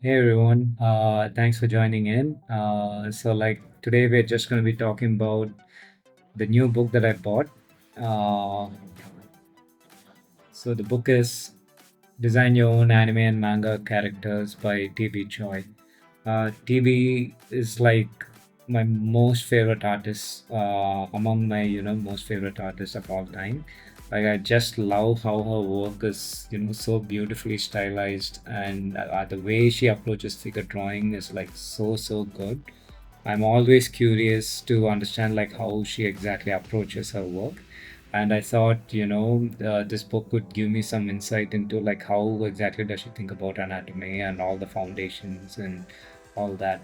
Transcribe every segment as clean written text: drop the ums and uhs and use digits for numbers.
Hey everyone, thanks for joining in. Today we're just going to be talking about the new book that I bought. Uh, the book is Design Your Own Anime and Manga Characters by TB Choi. TB is like my most favorite artist, among my most favorite artists of all time. Like I just love how her work is so beautifully stylized, and the way she approaches figure drawing is like so good. I'm always curious to understand like how she exactly approaches her work, and I thought this book could give me some insight into like how exactly does she think about anatomy and all the foundations and all that.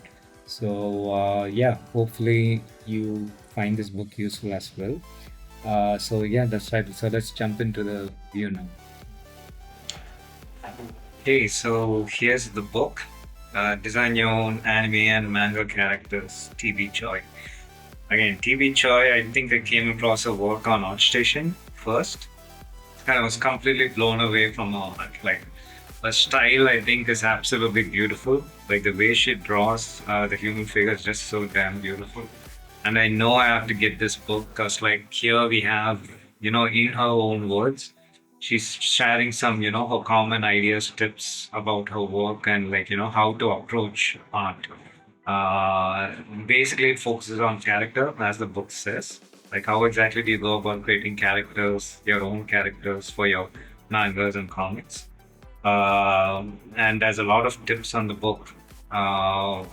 Yeah, hopefully you find this book useful as well. Yeah, that's right. So let's jump into the view now. Okay, so here's the book. Design Your Own Anime and Manga Characters, TB Choi. Again, TB Choi, I think I came across her work on Artstation first, and I was completely blown away from all that. Like, her style, I think, is absolutely beautiful. Like, the way she draws the human figure is just so damn beautiful. And I know I have to get this book because, like, here we have, in her own words, she's sharing some, her common ideas, tips about her work and, like, how to approach art. Uh, Basically, it focuses on character, as the book says. Like, how exactly do you go about creating characters, your own characters for your mangas and comics? And there's a lot of tips on the book. Uh,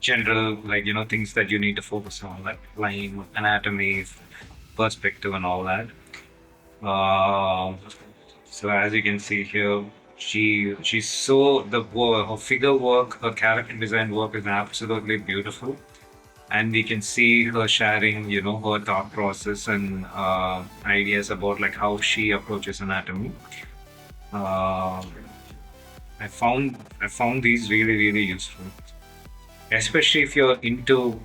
General, like, things that you need to focus on, like line, anatomy, perspective, and all that. Uh, so as you can see here, she's so the her figure work, her character design work is absolutely beautiful, and we can see her sharing, her thought process and ideas about like how she approaches anatomy. Uh, I found these really useful, especially if you're into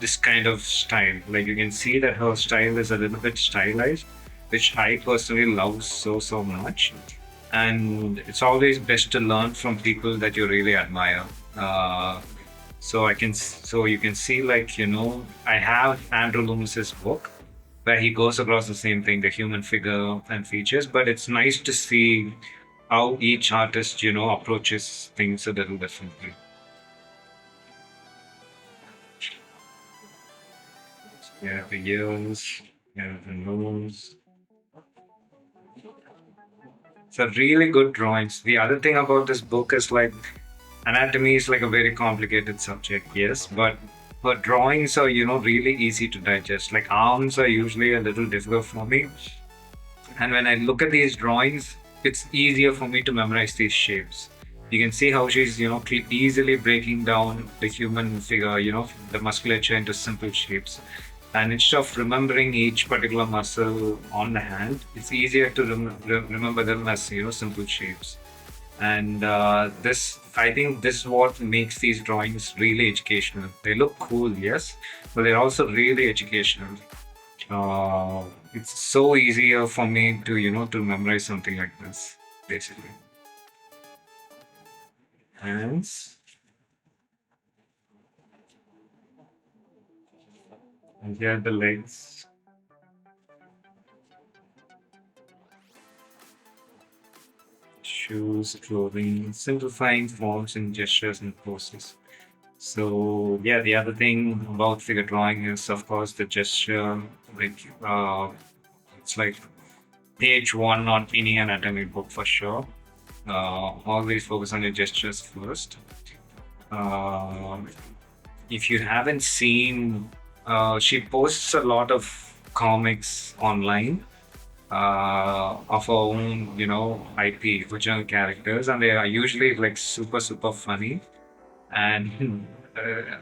this kind of style. Like you can see that her style is a little bit stylized, which I personally love so much. And it's always best to learn from people that you really admire. So you can see, like, I have Andrew Loomis's book where he goes across the same thing, the human figure and features, but it's nice to see how each artist approaches things a little differently. Yeah, the ears, yeah, the nose. So really good drawings. The other thing about this book is like anatomy is like a very complicated subject, yes, but drawings are really easy to digest. Like arms are usually a little difficult for me, and when I look at these drawings, it's easier for me to memorize these shapes. You can see how she's easily breaking down the human figure, the musculature into simple shapes. And instead of remembering each particular muscle on the hand, it's easier to remember them as simple shapes. And I think this is what makes these drawings really educational. They look cool, yes, but they're also really educational. It's so easier for me to to memorize something like this, basically. Hands, and here are the legs. Shoes, clothing, simplifying forms and gestures and poses. So yeah, the other thing about figure drawing is of course the gesture. Like it's like page one on any anatomy book for sure. Always focus on your gestures first. Uh, if you haven't seen, she posts a lot of comics online of her own, IP, original characters, and they are usually like super funny. And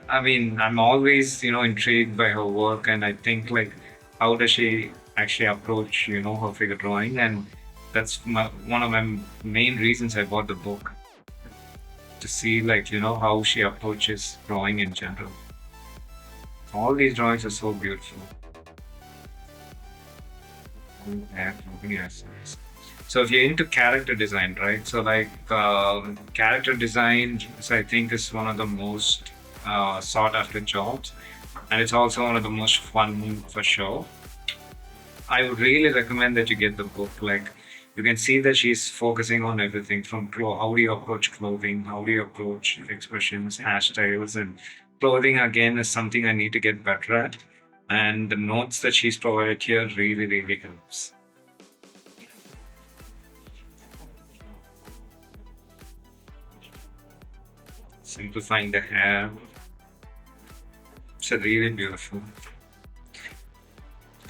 I mean, I'm always, intrigued by her work, and I think like, how does she actually approach, her figure drawing? And that's one of my main reasons I bought the book to see, like, how she approaches drawing in general. All these drawings are so beautiful. Yeah, yes. So if you're into character design, right? So like character design, is, I think, is one of the most sought after jobs, and it's also one of the most fun for sure. I would really recommend that you get the book. Like, you can see that she's focusing on everything from how do you approach clothing, how do you approach expressions, hairstyles, and clothing again is something I need to get better at. And the notes that she's provided here really, really helps. Simplifying the hair. It's a really beautiful.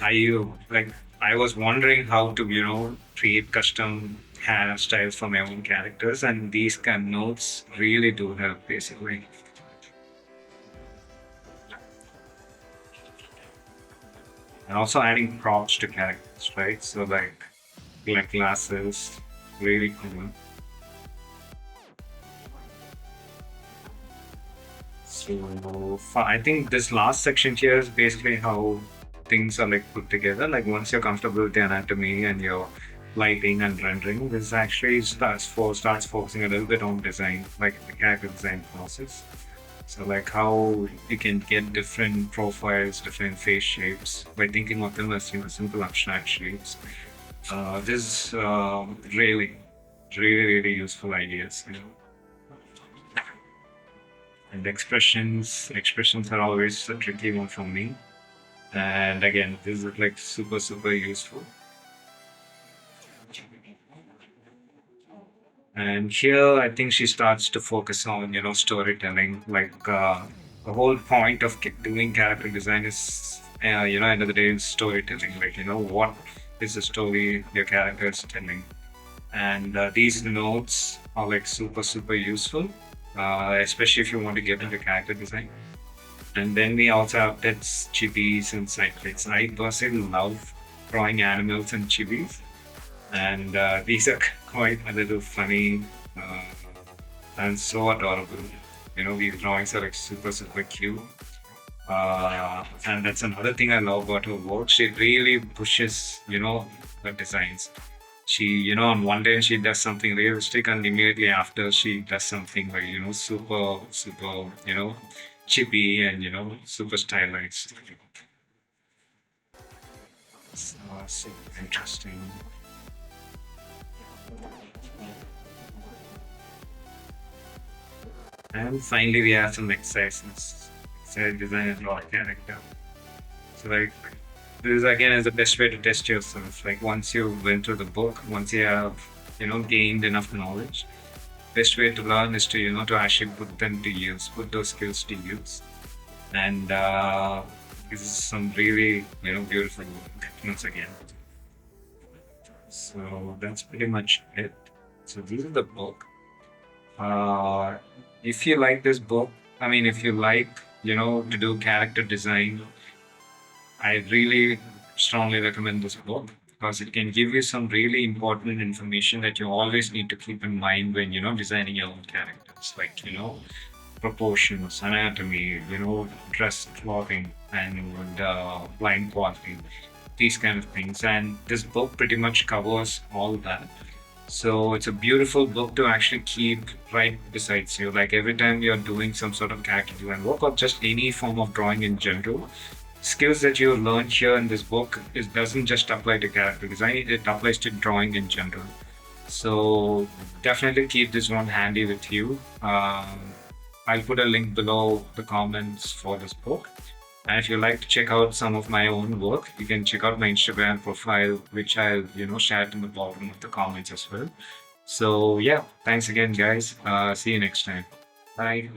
Like, I was wondering how to, create custom hairstyles for my own characters, and these kind of notes really do help basically. And also adding props to characters, right? So like glasses, really cool. I think this last section here is basically how things are like put together. Like once you're comfortable with the anatomy and your lighting and rendering, this actually starts focusing a little bit on design, like the character design process. So like how you can get different profiles, different face shapes by thinking of them as simple abstract shapes. This really, really useful ideas. And expressions are always a tricky one for me. And again, this is like super useful. And here, I think she starts to focus on storytelling. Like the whole point of doing character design is end of the day is storytelling. Like what is the story your character is telling, and these notes are like super useful, especially if you want to get into character design. And then we also have pets, chibis, and cyclids. I personally love drawing animals and chibis, and these are quite a little funny uh, and so adorable. These drawings are like super cute. And that's another thing I love about her work. She really pushes, her designs. She, on one day she does something realistic, and immediately after she does something like, super, chippy and, super stylized. So interesting. And finally, we have some exercises. Exercise design and raw character. So, like, this again is the best way to test yourself. Like, once you went through the book, once you have, gained enough knowledge, best way to learn is to, to actually put them to use, put those skills to use. And this is some really, beautiful work once again. So, that's pretty much it. So, this is the book. Uh, if you like this book, I mean, if you like, to do character design, I really strongly recommend this book because it can give you some really important information that you always need to keep in mind when, designing your own characters, like, proportions, anatomy, dress, clothing, and line quality, these kind of things. And this book pretty much covers all that. So it's a beautiful book to actually keep right beside you. Like every time you're doing some sort of character design work or just any form of drawing in general, skills that you learn here in this book doesn't just apply to character design, it applies to drawing in general. So definitely keep this one handy with you. I'll put a link below the comments for this book. And if you'd like to check out some of my own work, you can check out my Instagram profile, which I'll share in the bottom of the comments as well. So yeah, thanks again, guys. See you next time. Bye.